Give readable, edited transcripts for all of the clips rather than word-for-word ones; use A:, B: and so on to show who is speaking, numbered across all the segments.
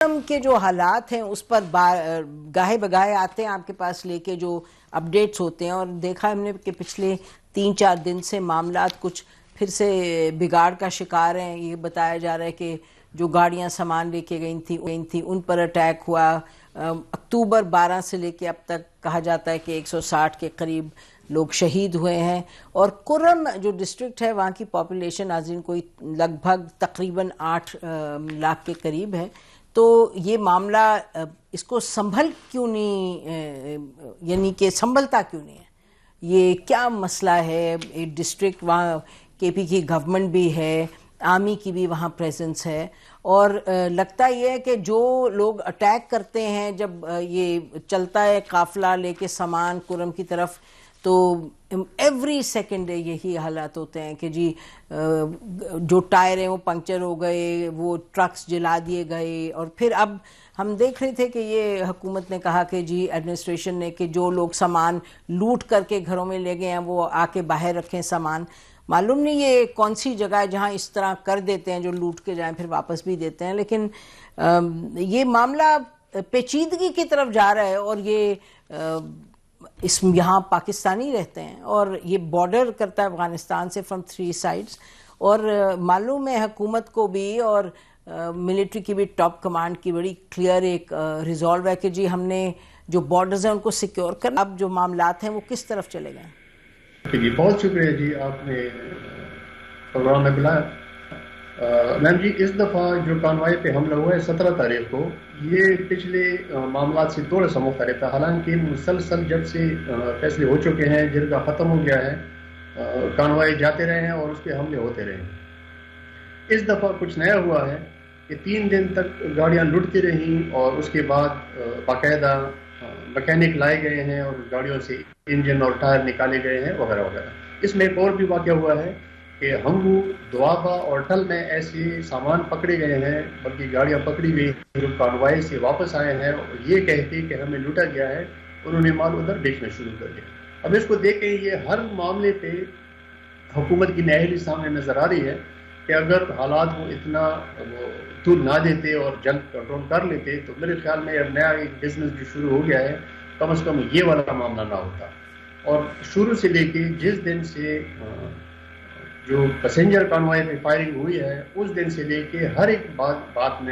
A: کے جو حالات ہیں اس پر گاہے بگاہے آتے ہیں آپ کے پاس لے کے جو اپڈیٹس ہوتے ہیں، اور دیکھا ہم نے کہ پچھلے 3-4 دن سے معاملات کچھ پھر سے بگاڑ کا شکار ہیں۔ یہ بتایا جا رہا ہے کہ جو گاڑیاں سامان لے کے گئی تھیں ان پر اٹیک ہوا۔ اکتوبر 12 سے لے کے اب تک کہا جاتا ہے کہ 160 کے قریب لوگ شہید ہوئے ہیں، اور کرم جو ڈسٹرکٹ ہے وہاں کی پاپولیشن ناظرین کوئی لگ بھگ تقریباً 8 لاکھ کے قریب ہے۔ تو یہ معاملہ اس کو سنبھل کیوں نہیں، یعنی کہ سنبھلتا کیوں نہیں ہے؟ یہ کیا مسئلہ ہے؟ ڈسٹرکٹ وہاں کے پی کی گورنمنٹ بھی ہے، آرمی کی بھی وہاں پریزنس ہے، اور لگتا یہ ہے کہ جو لوگ اٹیک کرتے ہیں جب یہ چلتا ہے قافلہ لے کے سامان کرم کی طرف، تو ایوری سیکنڈ یہی حالات ہوتے ہیں کہ جی جو ٹائر ہیں وہ پنکچر ہو گئے، وہ ٹرکس جلا دیے گئے، اور پھر اب ہم دیکھ رہے تھے کہ یہ حکومت نے کہا کہ جی ایڈمنسٹریشن نے کہ جو لوگ سامان لوٹ کر کے گھروں میں لے گئے ہیں وہ آ کے باہر رکھیں سامان۔ معلوم نہیں یہ کون سی جگہ ہے جہاں اس طرح کر دیتے ہیں، جو لوٹ کے جائیں پھر واپس بھی دیتے ہیں، لیکن یہ معاملہ پیچیدگی کی طرف جا رہا ہے، اور یہ یہاں پاکستانی رہتے ہیں اور یہ بارڈر کرتا ہے افغانستان سے فرام 3 سائڈز، اور معلوم ہے حکومت کو بھی اور ملٹری کی بھی ٹاپ کمانڈ کی بڑی کلیئر ایک ریزالو ہے کہ جی ہم نے جو بارڈرز ہیں ان کو سیکیور کرنا۔ اب جو معاملات ہیں وہ کس طرف چلے گئے؟
B: جی بہت شکریہ جی، آپ نے پروگرام میں بلایا۔ میم جی، اس دفعہ جو کانوائے پہ حملہ ہوا ہے 17 تاریخ کو، یہ پچھلے معاملات سے تھوڑا سا مختلف ہے، حالانکہ مسلسل جب سے فیصلے ہو چکے ہیں، جرگہ ختم ہو گیا ہے، کانوائے جاتے رہے ہیں اور اس پہ حملے ہوتے رہے ہیں۔ اس دفعہ کچھ نیا ہوا ہے کہ 3 دن تک گاڑیاں لٹتی رہیں، اور اس کے بعد باقاعدہ مکینک لائے گئے ہیں اور گاڑیوں سے انجن اور ٹائر نکالے گئے ہیں وغیرہ وغیرہ۔ اس میں ایک اور بھی واقعہ ہوا ہے کہ ہنگو، دوابہ اور ٹھل میں ایسے سامان پکڑے گئے ہیں، بلکہ گاڑیاں پکڑی گئی جو کانوائے سے واپس آئے ہیں، اور یہ کہتے کہ ہمیں لوٹا گیا ہے، انہوں نے مال ادھر بیچنا شروع کر دیا۔ اب اس کو دیکھ کے یہ ہر معاملے پہ حکومت کی نااہلی سامنے نظر آ رہی ہے کہ اگر حالات کو اتنا طول نہ دیتے اور جلد کنٹرول کر لیتے تو میرے خیال میں اب نیا ایک بزنس جو شروع ہو گیا ہے، کم از کم یہ والا معاملہ نہ ہوتا۔ اور شروع سے لے کے جس دن سے جو پیسنجر کانوائے پہ فائرنگ ہوئی ہے، اس دن سے لے کے ہر ایک بات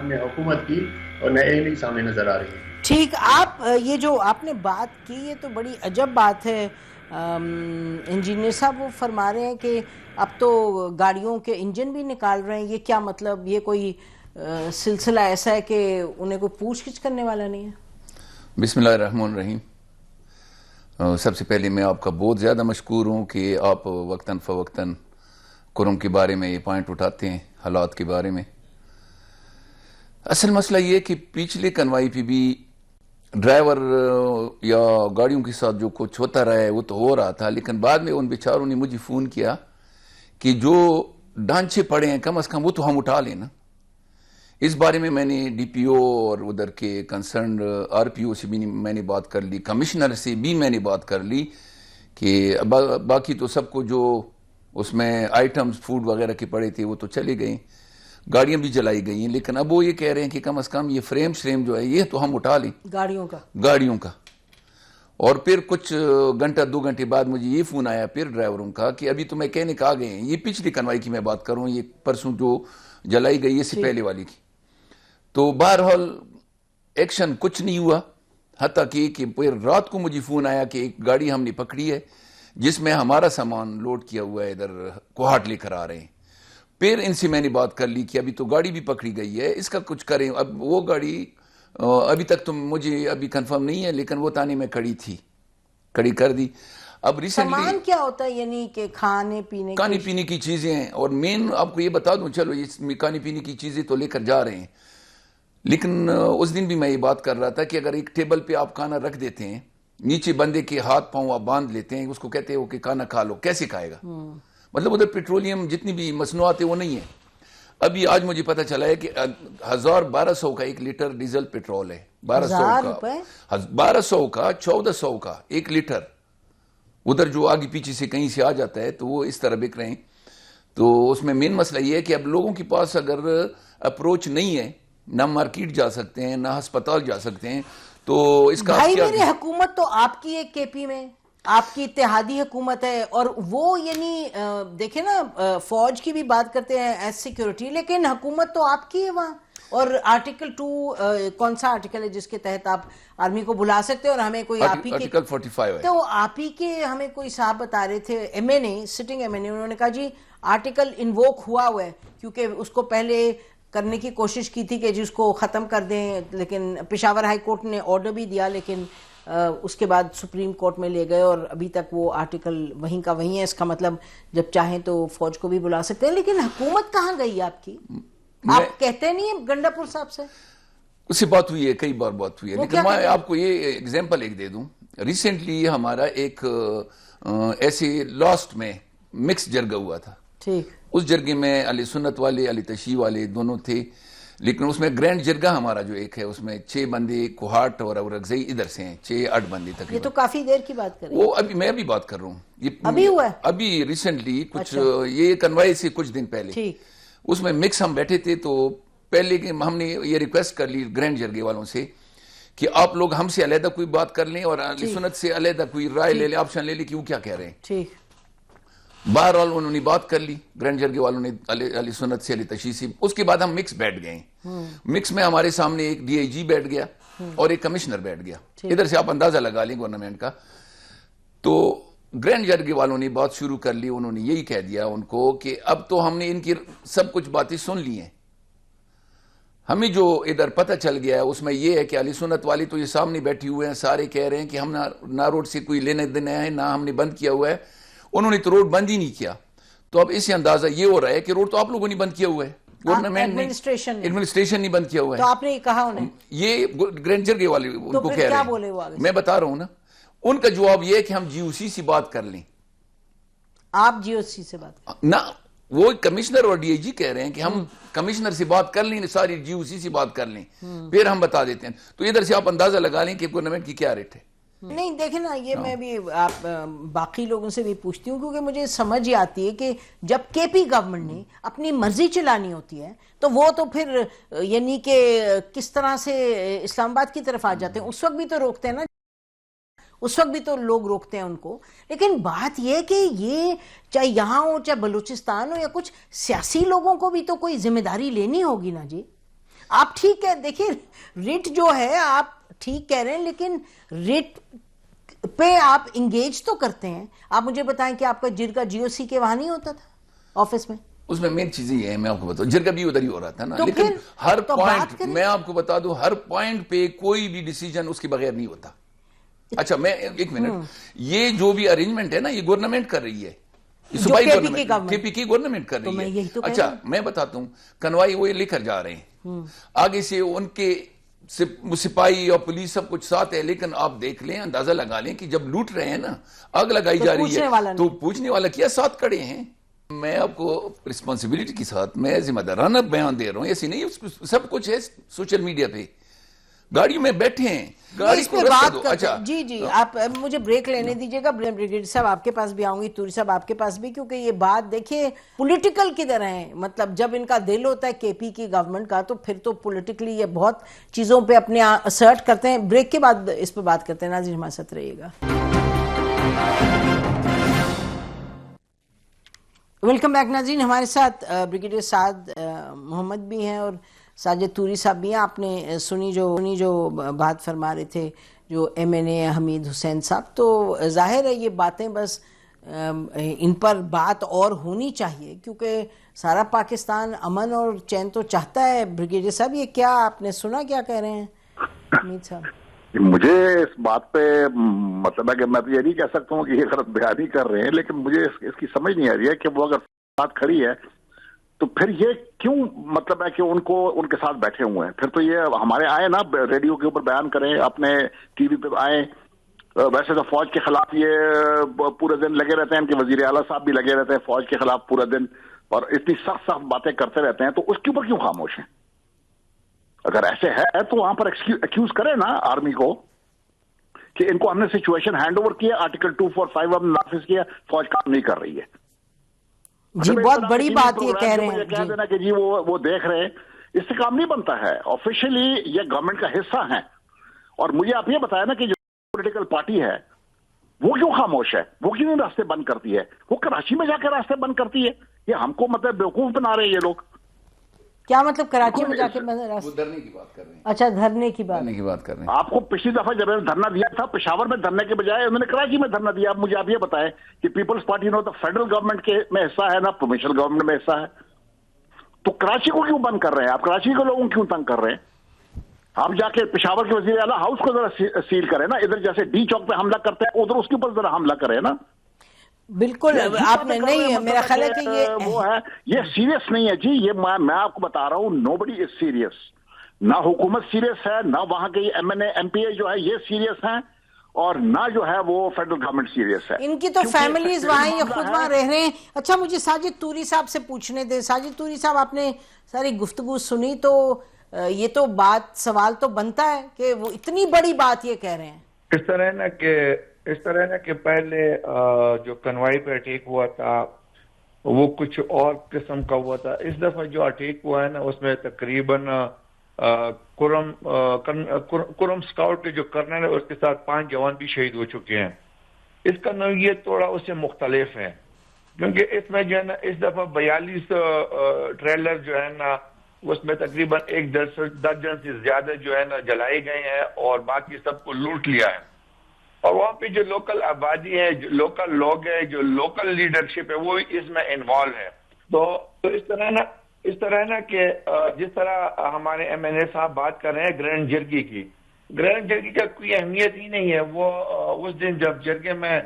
B: میں حکومت کی اور نااہلی سامنے نظر آ رہی ہے۔
A: ٹھیک، آپ یہ جو آپ نے بات کی یہ تو بڑی عجب بات ہے۔ انجینئر صاحب وہ فرما رہے ہیں کہ اب تو گاڑیوں کے انجن بھی نکال رہے ہیں، یہ کیا مطلب؟ یہ کوئی سلسلہ ایسا ہے کہ انہیں کوئی پوچھ گچھ کرنے والا نہیں ہے؟
C: بسم اللہ الرحمن الرحیم۔ سب سے پہلے میں آپ کا بہت زیادہ مشکور ہوں کہ آپ وقتاً فوقتاً کرم کے بارے میں یہ پوائنٹ اٹھاتے ہیں، حالات کے بارے میں۔ اصل مسئلہ یہ کہ پچھلے کنوائی پہ بھی ڈرائیور یا گاڑیوں کے ساتھ جو کچھ ہوتا رہا ہے وہ تو ہو رہا تھا، لیکن بعد میں ان بیچاروں نے مجھے فون کیا کہ جو ڈھانچے پڑے ہیں کم از کم وہ تو ہم اٹھا لینا۔ اس بارے میں نے ڈی پی او اور ادھر کے کنسرنڈ آر پی او سے بھی میں نے بات کر لی، کمشنر سے بھی میں نے بات کر لی کہ باقی تو سب کو جو اس میں آئٹمز فوڈ وغیرہ کے پڑے تھے وہ تو چلے گئے، گاڑیاں بھی جلائی گئی ہیں، لیکن اب وہ یہ کہہ رہے ہیں کہ کم از کم یہ فریم جو ہے یہ تو ہم اٹھا لیں گاڑیوں کا۔ اور پھر کچھ گھنٹہ 2 گھنٹے بعد مجھے یہ فون آیا پھر ڈرائیوروں کا کہ ابھی تو میکینک آ گئے ہیں۔ یہ پچھلی کنوائی کی میں بات کروں، یہ پرسوں جو جلائی گئی ہے اس سے پہلے والی کی۔ تو بہرحال ایکشن کچھ نہیں ہوا، حتیٰ کہ پھر رات کو مجھے فون آیا کہ ایک گاڑی ہم نے پکڑی ہے جس میں ہمارا سامان لوڈ کیا ہوا ہے، ادھر کوہاٹ لے کر آ رہے ہیں۔ پھر ان سے میں نے بات کر لی کہ ابھی تو گاڑی بھی پکڑی گئی ہے، اس کا کچھ کریں۔ اب وہ گاڑی ابھی تک تو مجھے ابھی کنفرم نہیں ہے، لیکن وہ تانے میں کڑی کر دی۔ اب ریسنٹلی
A: سامان کیا ہوتا ہے؟ یعنی کہ کھانے پینے
C: کی چیزیں ہیں، اور مین آپ کو یہ بتا دوں، چلو یہ کھانے پینے کی چیزیں تو لے کر جا رہے ہیں، لیکن اس دن بھی میں یہ بات کر رہا تھا کہ اگر ایک ٹیبل پہ آپ کھانا رکھ دیتے ہیں، نیچے بندے کے ہاتھ پاؤں آپ باندھ لیتے ہیں، اس کو کہتے ہیں کہ کھانا کھا لو، کیسے کھائے گا؟ مطلب ادھر پیٹرولیم جتنی بھی مصنوعات ہیں وہ نہیں ہیں۔ ابھی آج مجھے پتا چلا ہے کہ 1200 کا 1 لیٹر ڈیزل پیٹرول ہے، 1200 کا 1400 کا 1 لیٹر، ادھر جو آگے پیچھے سے کہیں سے آ جاتا ہے تو وہ اس طرح بک رہے ہیں۔ تو اس میں مین مسئلہ یہ ہے کہ اب لوگوں کے پاس اگر اپروچ نہیں ہے، نہ مارکیٹ جا سکتے ہیں، نہ ہسپتال جا سکتے ہیں. تو اس کا
A: بھائی میری حکومت تو آپ کی ایک کے پی میں آپ کی اتحادی حکومت ہے، اور وہ یعنی دیکھیں نا فوج کی بھی بات کرتے ہیں ایز سیکیورٹی، لیکن حکومت تو آپ کی ہے وہاں. اور آرٹیکل 2 کون سا آرٹیکل ہے جس کے تحت آپ آرمی کو بلا سکتے ہیں؟ اور ہمیں کوئی آپ ہی کے
C: آرٹیکل 45 ہے.
A: تو آپ ہی کے ہمیں کوئی صاحب بتا رہے تھے ایم این اے سٹنگ ایم این اے، انہوں نے کہا جی آرٹیکل انووک ہوا ہے، کیونکہ اس کو پہلے کرنے کی کوشش کی تھی کہ جس کو ختم کر دیں، لیکن پشاور ہائی کورٹ نے آرڈر بھی دیا، لیکن اس کے بعد سپریم کورٹ میں لے گئے اور ابھی تک وہ آرٹیکل وہیں کا وہیں ہے. اس کا مطلب جب چاہیں تو فوج کو بھی بلا سکتے ہیں. لیکن حکومت کہاں گئی آپ کی؟ آپ کہتے نہیں ہیں گنڈا پور صاحب سے؟
C: اس سے بات ہوئی ہے، کئی بار بات ہوئی ہے، لیکن میں آپ کو یہ ایگزامپل ایک دے دوں. ریسنٹلی ہمارا ایک ایسے لاسٹ میں مکس جرگہ ہوا تھا.
A: ٹھیک.
C: اس جرگے میں علی سنت والے علی تشیع والے دونوں تھے، لیکن اس میں گرینڈ جرگہ ہمارا جو ایک ہے اس میں 6 بندے کوہاٹ اور اورگزئی ادھر سے ہیں، 6-8 بندے تقریباً.
A: یہ تو کافی دیر کی بات کر رہے ہیں.
C: وہ ابھی میں بھی بات کر رہا ہوں، یہ
A: ابھی ہوا ہے؟
C: ابھی ریسنٹلی کچھ یہ کنوائی سے کچھ دن پہلے.
A: ٹھیک.
C: اس میں مکس ہم بیٹھے تھے، تو پہلے ہم نے یہ ریکویسٹ کر لی گرینڈ جرگے والوں سے کہ آپ لوگ ہم سے علیحدہ کوئی بات کر لیں اور علی سنت سے علیحدہ کوئی رائے لے لیں، آپشن لے لیں کہ وہ کیا کہہ رہے ہیں.
A: ٹھیک.
C: بہرحال انہوں نے بات کر لی گرینڈ جرگے والوں نے علی سنت سے علی تشیع سے. اس کے بعد ہم مکس بیٹھ گئے. مکس میں ہمارے سامنے ایک ڈی آئی جی بیٹھ گیا اور ایک کمشنر بیٹھ گیا. ادھر سے آپ اندازہ لگا لیں گورنمنٹ کا. تو گرینڈ جرگے والوں نے بات شروع کر لی. انہوں نے یہی کہہ دیا ان کو کہ اب تو ہم نے ان کی سب کچھ باتیں سن لی ہیں. ہمیں جو ادھر پتہ چل گیا ہے اس میں یہ ہے کہ علی سنت والی تو یہ سامنے بیٹھی ہوئے ہیں، سارے کہہ رہے ہیں کہ ہم نہ روڈ سے کوئی لینے دینے ہیں، نہ ہم نے بند کیا ہوا ہے. انہوں نے تو روڈ بند ہی نہیں کیا. تو اب اس سے اندازہ یہ ہو رہا ہے کہ روڈ تو آپ لوگوں نے بند کیا ہوا ہے، گورنمنٹ نے، ایڈمنسٹریشن نے بند کیا ہوا ہے.
A: تو آپ نے یہ کہا انہیں؟
C: یہ گرینڈ جرگے والے ان کو کہہ رہے ہیں. میں بتا رہا ہوں نا، ان کا جواب یہ ہے کہ ہم جی او سی سے بات کر لیں.
A: آپ جی او سی سے بات
C: نہ، وہ کمشنر اور ڈی آئی جی کہہ رہے ہیں کہ ہم کمشنر سے بات کر لیں، ساری جی او سی سے بات کر لیں، پھر ہم بتا دیتے ہیں. تو ادھر سے آپ اندازہ لگا لیں کہ گورنمنٹ کی کیا ریٹ ہے.
A: نہیں دیکھیں نا، یہ میں بھی آپ باقی لوگوں سے بھی پوچھتی ہوں، کیونکہ مجھے سمجھ ہی آتی ہے کہ جب کے پی گورنمنٹ نے اپنی مرضی چلانی ہوتی ہے تو وہ تو پھر یعنی کہ کس طرح سے اسلام آباد کی طرف آ جاتے ہیں. اس وقت بھی تو روکتے ہیں نا، اس وقت بھی تو لوگ روکتے ہیں ان کو. لیکن بات یہ کہ یہ چاہے یہاں ہو چاہے بلوچستان ہو یا کچھ سیاسی لوگوں کو بھی تو کوئی ذمہ داری لینی ہوگی نا جی. آپ ٹھیک ہے، دیکھیں ریٹ جو ہے آپ ٹھیک کہہ رہے ہیں، لیکن ریٹ پہ آپ انگیج تو کرتے ہیں. آپ مجھے بتائیں کہ آپ کا جرگہ جی او سی کے وہاں نہیں ہوتا تھا آفس میں؟
C: اس میں مین چیزیں یہ ہے، میں آپ کو بتاؤں، جرگہ بھی ادھر ہی ہو رہا تھا نا، لیکن ہر پوائنٹ میں آپ کو بتا دوں، ہر پوائنٹ پہ کوئی بھی ڈیسیجن اس کے بغیر نہیں ہوتا. اچھا میں ایک منٹ، یہ جو بھی ارینجمنٹ ہے نا یہ گورنمنٹ کر رہی ہے، صوبائی گورنمنٹ، کے پی کی گورنمنٹ کر رہی ہے. اچھا میں بتاتا ہوں، کنوائی وہ لے کر جا رہے ہیں، آگے سے ان کے سپاہی اور پولیس سب کچھ ساتھ ہے، لیکن آپ دیکھ لیں، اندازہ لگا لیں کہ جب لوٹ رہے ہیں نا، آگ لگائی جا رہی ہے تو پوچھنے والا کیا ساتھ کھڑے ہیں. میں آپ کو رسپانسبلٹی کے ساتھ میں ذمہ دارانہ بیان دے رہا ہوں، ایسی نہیں سب کچھ ہے سوشل میڈیا پہ، گاڑیوں میں بیٹھے ہیں، گاڑی کو رستہ دو. اچھا
A: جی آپ مجھے بریک لینے دیجیے گا. بریگیڈیئر صاحب آپ کے پاس بھی آؤں گی، توری صاحب آپ کے پاس بھی، کیونکہ یہ بات دیکھیے پولیٹیکل کدھر ہیں. مطلب جب ان کا دل ہوتا ہے کے پی کی گورنمنٹ کا تو پھر تو پولیٹیکلی یہ بہت چیزوں پہ اپنے اسرٹ کرتے ہیں. بریک کے بعد اس پہ بات کرتے ہیں. ناظرین ہمارے ساتھ رہیے گا. ویلکم بیک ناظرین. ہمارے ساتھ بریگیڈیئر سعد محمد بھی ہیں اور ساجد توری صاحب بھی ہیں. آپ نے سنی جو بات فرما رہے تھے جو ایم این اے حمید حسین صاحب، تو ظاہر ہے یہ باتیں بس ان پر بات اور ہونی چاہیے، کیونکہ سارا پاکستان امن اور چین تو چاہتا ہے. بریگیڈیئر صاحب یہ کیا آپ نے سنا، کیا کہہ رہے ہیں حمید صاحب؟
D: مجھے اس بات پہ مطلب ہے کہ میں تو یہ نہیں کہہ سکتا ہوں کہ یہ غلط بیان ہی کر رہے ہیں، لیکن مجھے اس کی سمجھ نہیں آ رہی ہے کہ وہ اگر ساتھ کھڑی ہے تو پھر یہ کیوں مطلب ہے کہ ان کے ساتھ بیٹھے ہوئے ہیں. پھر تو یہ ہمارے آئے نا ریڈیو کے اوپر بیان کریں، اپنے ٹی وی پہ آئیں. ویسے تو فوج کے خلاف یہ پورے دن لگے رہتے ہیں، ان کے وزیر اعلیٰ صاحب بھی لگے رہتے ہیں فوج کے خلاف پورا دن، اور اتنی سخت باتیں کرتے رہتے ہیں. تو اس کے اوپر کیوں خاموش ہیں؟ اگر ایسے ہے تو وہاں پر ایکسکیوز کریں نا آرمی کو کہ ان کو ہم نے سچویشن ہینڈ اوور کیا، آرٹیکل 245 ہم نے نافذ کیا، فوج کام نہیں کر رہی ہے.
A: جی بہت بڑی بات یہ کہہ رہے ہیں.
D: کہہ دینا کہ جی وہ دیکھ رہے ہیں اس سے کام نہیں بنتا ہے. آفیشلی یہ گورنمنٹ کا حصہ ہیں. اور مجھے آپ یہ بتایا نا کہ جو پولیٹیکل پارٹی ہے وہ کیوں خاموش ہے, وہ کیوں راستے بند کرتی ہے, وہ کراچی میں جا کے راستے بند کرتی ہے. یہ ہم کو مطلب بیوقوف بنا رہے ہیں یہ لوگ.
A: کیا مطلب کراچی میں جا کے
C: وہ دھرنے کی بات کر رہے ہیں.
A: اچھا دھرنے کی بات
C: کر رہے ہیں.
D: آپ کو پچھلی دفعہ جب دھرنا دیا تھا پشاور میں دھرنے کے بجائے انہوں نے کراچی میں دھرنا دیا. مجھے آپ یہ بتائیں کہ پیپلز پارٹی نہ تو فیڈرل گورنمنٹ کے میں حصہ ہے نہ پروونشل گورنمنٹ میں حصہ ہے, تو کراچی کو کیوں بند کر رہے ہیں آپ؟ کراچی کے لوگوں کیوں تنگ کر رہے ہیں؟ آپ جا کے پشاور کے وزیر اعلیٰ ہاؤس کو ذرا سیل کریں نا. ادھر جیسے ڈی چوک پہ حملہ کرتے ہیں ادھر اس کے اوپر ذرا حملہ کریں نا.
A: بالکل آپ نے نہیں, میرا خیال ہے کہ یہ
D: وہ ہے, یہ سیریس نہیں ہے جی. یہ میں آپ کو بتا رہا ہوں, نو بڈی از سیریس. نہ حکومت سیریس ہے, نہ وہاں کے M N A M P A جو ہے یہ سیریس ہیں, اور نہ جو ہے وہ فیڈرل گورنمنٹ سیریس ہے.
A: ان کی تو فیملیز وہاں, یہ خود وہاں رہ رہے ہیں. اچھا مجھے ساجد توری صاحب سے پوچھنے دیں. ساجد توری صاحب, آپ نے ساری گفتگو سنی تو یہ تو سوال تو بنتا ہے کہ وہ اتنی بڑی بات یہ کہہ رہے ہیں.
E: اس طرح نا کہ پہلے جو کنوائی پہ اٹیک ہوا تھا وہ کچھ اور قسم کا ہوا تھا. اس دفعہ جو اٹیک ہوا ہے نا اس میں تقریباً کرم سکاؤٹ کے جو کرنل ہے اس کے ساتھ 5 جوان بھی شہید ہو چکے ہیں. اس کا نوعیت تھوڑا اس سے مختلف ہے کیونکہ اس میں جو ہے نا اس دفعہ 42 ٹریلر جو ہے نا اس میں تقریباً 1 درجن سے زیادہ جو ہے نا جلائے گئے ہیں اور باقی سب کو لوٹ لیا ہے. اور وہاں پہ جو لوکل آبادی ہے, جو لوکل لوگ ہیں, جو لوکل لیڈرشپ ہے وہ اس میں انوالو ہے. تو اس طرح نا کہ جس طرح ہمارے ایم این اے صاحب بات کر رہے ہیں گرینڈ جرگی کی, گرینڈ جرگی کا کوئی اہمیت ہی نہیں ہے. وہ اس دن جب جرگے میں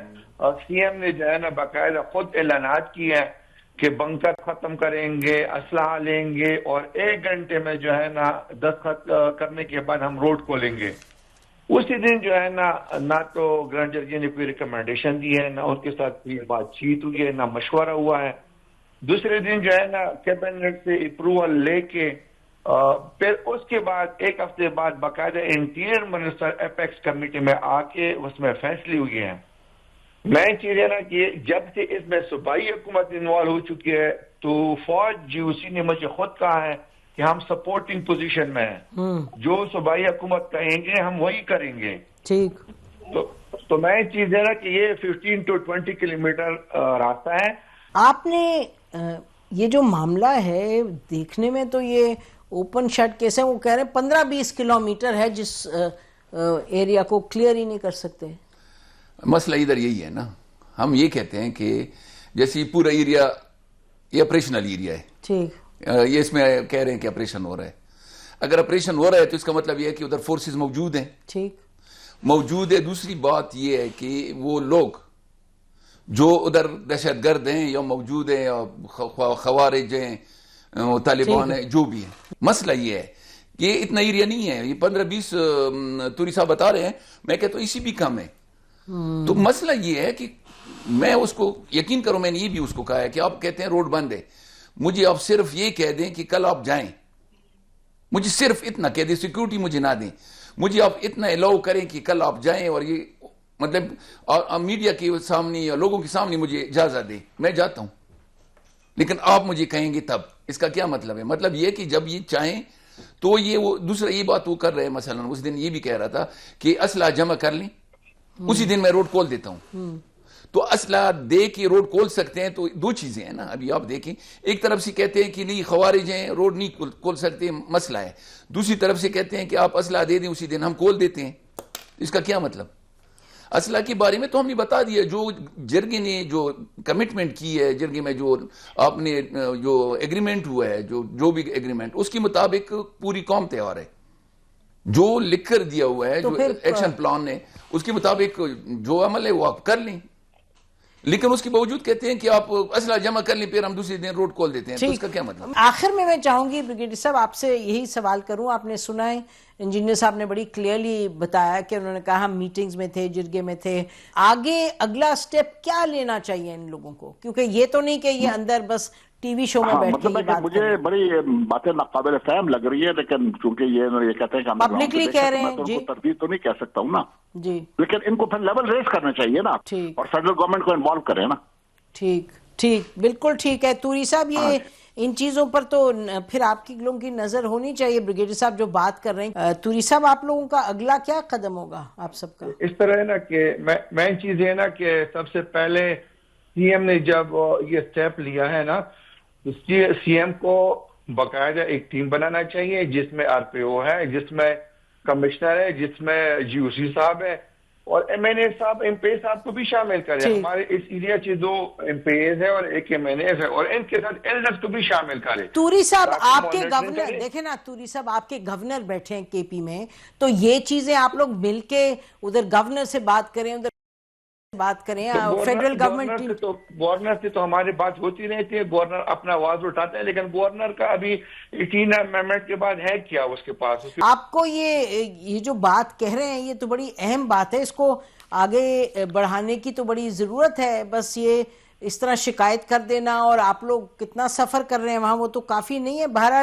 E: سی ایم نے جو ہے نا باقاعدہ خود اعلانات کیے ہیں کہ بنکر ختم کریں گے, اسلحہ لیں گے, اور 1 گھنٹے میں جو ہے نا دستخط کرنے کے بعد ہم روڈ کھولیں گے. اسی دن جو ہے نہ تو گرینڈ جرگی نے کوئی ریکمنڈیشن دی ہے, نہ ان کے ساتھ کوئی بات چیت ہوئی ہے, نہ مشورہ ہوا ہے. دوسرے دن جو ہے نا کیبنٹ سے اپروول لے کے پھر اس کے بعد 1 ہفتے بعد باقاعدہ انٹیریئر منسٹر ایپیکس کمیٹی میں آ کے اس میں فیصلے ہوئے ہیں. میں چیز ہے نا کہ جب سے اس میں صوبائی حکومت انوالو ہو چکی ہے تو فوج جی او سی نے مجھے خود کہا ہے کہ ہم سپورٹنگ پوزیشن میں ہیں, جو صوبائی حکومت کہیں گے ہم وہی کریں گے.
A: ٹھیک,
E: تو میں چیز ہے نا کہ یہ 15 to 20 کلومیٹر راستہ ہے.
A: آپ نے یہ جو معاملہ ہے دیکھنے میں تو یہ اوپن شٹ کیس ہے, وہ کہہ رہے ہیں 15-20 کلومیٹر ہے جس ایریا کو کلیئر ہی نہیں کر سکتے.
C: مسئلہ ادھر یہی ہے نا, ہم یہ کہتے ہیں کہ جیسے یہ پورا ایریا یہ آپریشنل ایریا ہے.
A: ٹھیک,
C: یہ اس میں کہہ رہے ہیں کہ آپریشن ہو رہا ہے. اگر آپریشن ہو رہا ہے تو اس کا مطلب یہ ہے کہ ادھر فورسز موجود ہیں.
A: ٹھیک,
C: موجود ہے. دوسری بات یہ ہے کہ وہ لوگ جو ادھر دہشت گرد ہیں یا موجود ہیں یا خوارج ہیں, طالبان ہیں, جو بھی ہیں, مسئلہ یہ ہے کہ یہ اتنا ایریا نہیں ہے. یہ 15-20 توری صاحب بتا رہے ہیں, میں کہتا ہوں اسی بھی کم ہے. تو مسئلہ یہ ہے کہ میں اس کو یقین کروں, میں نے یہ بھی اس کو کہا ہے کہ آپ کہتے ہیں روڈ بند ہے, مجھے آپ صرف یہ کہہ دیں کہ کل آپ جائیں, مجھے صرف اتنا کہہ دیں, سیکیورٹی مجھے نہ دیں, مجھے آپ اتنا الاؤ کریں کہ کل آپ جائیں اور یہ مطلب میڈیا کے سامنے یا لوگوں کے سامنے مجھے اجازت دیں, میں جاتا ہوں. لیکن آپ مجھے کہیں گے تب. اس کا کیا مطلب ہے؟ مطلب یہ کہ جب یہ چاہیں تو یہ وہ دوسرا یہ بات وہ کر رہے ہیں. مثلا اس دن یہ بھی کہہ رہا تھا کہ اسلحہ جمع کر لیں, اسی دن میں روڈ کھول دیتا ہوں. تو اسلحہ دے کے روڈ کھول سکتے ہیں تو 2 چیزیں ہیں نا. ابھی آپ دیکھیں, ایک طرف سے کہتے ہیں کہ نہیں خوارج ہیں, روڈ نہیں کھول سکتے, مسئلہ ہے. دوسری طرف سے کہتے ہیں کہ آپ اسلحہ دے دیں, اسی دن ہم کھول دیتے ہیں. اس کا کیا مطلب؟ اسلحہ کے بارے میں تو ہم نے بتا دیا, جو جرگے نے جو کمٹمنٹ کی ہے, جرگے میں جو آپ نے جو ایگریمنٹ ہوا ہے, جو بھی ایگریمنٹ, اس کے مطابق پوری قوم تیار ہے. جو لکھ کر دیا ہوا ہے, جو ایکشن پلان ہے, اس کے مطابق جو عمل ہے وہ آپ کر لیں. لیکن اس کے باوجود کہتے ہیں کہ آپ اسلحہ جمع کر لیں, پھر ہم دوسرے دن روڈ کھول دیتے ہیں. تو اس کا کیا مطلب؟
A: آخر میں چاہوں گی بریگیڈیئر صاحب آپ سے یہی سوال کروں. آپ نے سنا ہے انجینئر صاحب نے بڑی کلیئرلی بتایا کہ انہوں نے کہا ہم میٹنگز میں تھے, جرگے میں تھے. آگے اگلا سٹیپ کیا لینا چاہیے ان لوگوں کو؟ کیونکہ یہ تو نہیں کہ یہ اندر بس ٹی وی شو میں بیٹھ کے
D: مطلب مجھے بڑی باتیں ناقابل فہم لگ رہی ہے, لیکن چونکہ یہ کہتے ہیں کہ
A: پبلکلی کہہ رہے ہیں,
D: جی تردید تو نہیں کہہ سکتا ہوں نا
A: جی,
D: لیکن ان کو پھر لیول ریز کرنا چاہیے نا, اور فیڈرل گورنمنٹ کو انوالو کریں نا.
A: ٹھیک. ٹھیک، بالکل ٹھیک ہے توری صاحب. یہ ان چیزوں پر تو پھر آپ کی لوگوں کی نظر ہونی چاہیے. بریگیڈیئر صاحب جو بات کر رہے ہیں, توری صاحب آپ لوگوں کا اگلا کیا قدم ہوگا آپ سب کا؟
E: اس طرح ہے نا کہ مین چیز ہے نا کہ سب سے پہلے سی ایم نے جب یہ اسٹیپ لیا ہے نا, سی ایم کو باقاعدہ ایک ٹیم بنانا چاہیے جس میں آر پی او ہے, جس میں کمشنر ہے, جس میں جی او سی صاحب ہے, اور ایم این اے صاحب, ایم پی صاحب کو بھی شامل کرے. ہمارے اس ایریا کے 2 ایم پی ایز ہے اور 1 ایم این اے ہے, اور ان کے ساتھ ایلڈرز کو بھی شامل کرے.
A: توری صاحب آپ کے گورنر دیکھیں نا, توری صاحب آپ کے گورنر بیٹھے ہیں کے پی میں, تو یہ چیزیں آپ لوگ مل کے ادھر گورنر سے بات کریں, ادھر بات کریں, فیڈرل گورنمنٹ.
E: گورنر سے تو ہماری بات ہوتی رہتی ہے, گورنر اپنا آواز اٹھاتا ہے, لیکن گورنر کا ابھی 18 امendment کے بعد ہے کیا اس کے پاس؟
A: آپ کو یہ جو بات کہہ رہے ہیں یہ تو بڑی اہم بات ہے, اس کو آگے بڑھانے کی تو بڑی ضرورت ہے. بس یہ اس طرح شکایت کر دینا اور آپ لوگ کتنا سفر کر رہے ہیں وہاں, وہ تو کافی نہیں ہے. بہرحال